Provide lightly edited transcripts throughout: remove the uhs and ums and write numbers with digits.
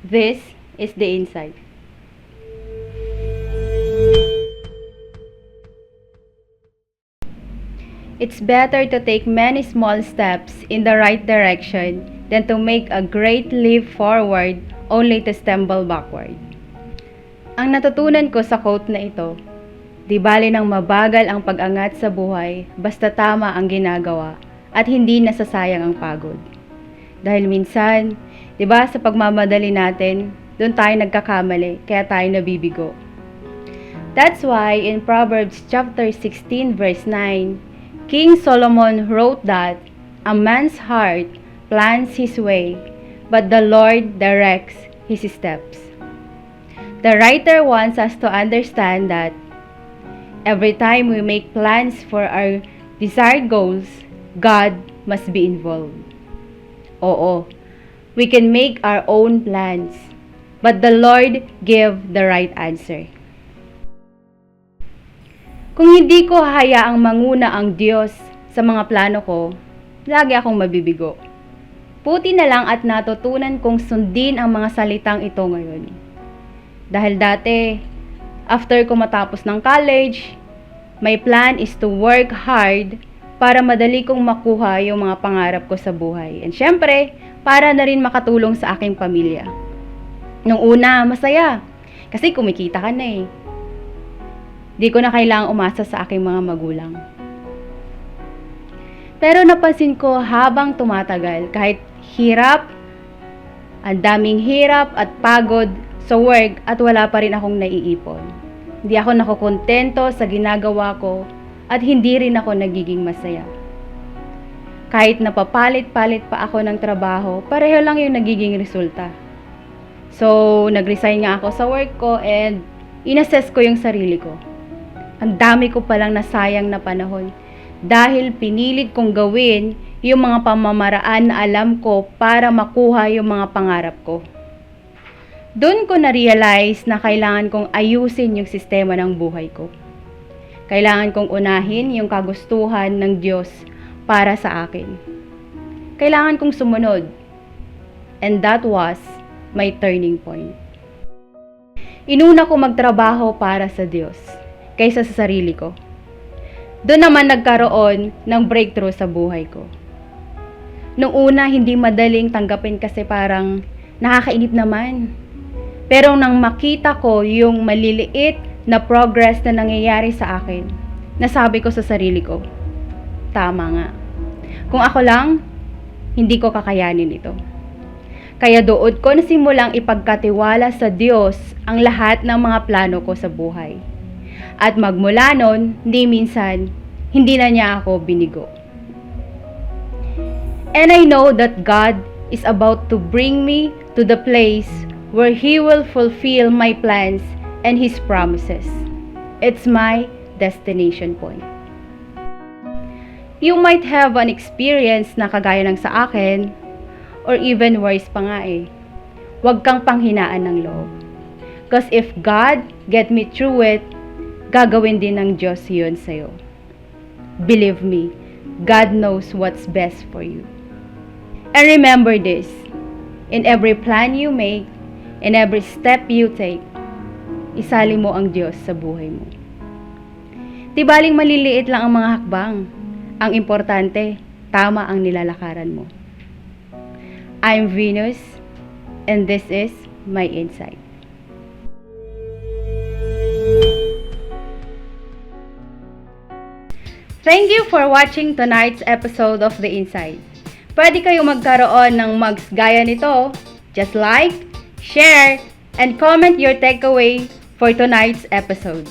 This is the insight. It's better to take many small steps in the right direction than to make a great leap forward only to stumble backward. Ang natutunan ko sa quote na ito, di bali nang mabagal ang pag-angat sa buhay basta tama ang ginagawa at hindi nasasayang ang pagod. Dahil minsan, di ba sa pagmamadali natin, doon tayo nagkakamali kaya tayo nabibigo. That's why in Proverbs chapter 16 verse 9, King Solomon wrote that a man's heart plans his way, but the Lord directs his steps. The writer wants us to understand that every time we make plans for our desired goals, God must be involved. Oo, we can make our own plans, but the Lord give the right answer. Kung hindi ko hayaang manguna ang Diyos sa mga plano ko, lagi akong mabibigo. Buti na lang at natutunan kong sundin ang mga salitang ito ngayon. Dahil dati, after ko matapos ng college, my plan is to work hard para madali kong makuha yung mga pangarap ko sa buhay. And syempre, para na rin makatulong sa aking pamilya. Nung una, masaya. Kasi kumikita ka na eh. Di ko na kailangang umasa sa aking mga magulang. Pero napansin ko habang tumatagal, kahit hirap, ang daming hirap at pagod sa work at wala pa rin akong naiipon. Hindi ako nakokontento sa ginagawa ko at hindi rin ako nagiging masaya. Kahit napapalit-palit pa ako ng trabaho, pareho lang yung nagiging resulta. So, nag-resign nga ako sa work ko and inassess ko yung sarili ko. Ang dami ko palang nasayang na panahon dahil pinilit kong gawin yung mga pamamaraan na alam ko para makuha yung mga pangarap ko. Doon ko na-realize na kailangan kong ayusin yung sistema ng buhay ko. Kailangan kong unahin yung kagustuhan ng Diyos para sa akin. Kailangan kong sumunod. And that was my turning point. Inuna ko magtrabaho para sa Diyos kaysa sa sarili ko. Doon naman nagkaroon ng breakthrough sa buhay ko. Nung una, hindi madaling tanggapin kasi parang nakakainip naman. Pero nang makita ko yung maliliit na progress na nangyayari sa akin, nasabi ko sa sarili ko, tama nga. Kung ako lang, hindi ko kakayanin ito. Kaya doon ko nasimulang ipagkatiwala sa Diyos ang lahat ng mga plano ko sa buhay. At magmula nun, hindi na niya ako binigo. And I know that God is about to bring me to the place where He will fulfill my plans and His promises. It's my destination point. You might have an experience na kagaya ng sa akin, or even worse pa nga eh. Huwag kang panghinaan ng loob. Because if God get me through it, gagawin din ng Diyos yun sa'yo. Believe me, God knows what's best for you. And remember this, in every plan you make, in every step you take, isali mo ang Diyos sa buhay mo. Di baling maliliit lang ang mga hakbang. Ang importante, tama ang nilalakaran mo. I'm Venus, and this is my insight. Thank you for watching tonight's episode of The Insight. Pwede kayong magkaroon ng mugs gaya nito. Just like, share, and comment your takeaway for tonight's episode.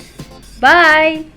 Bye!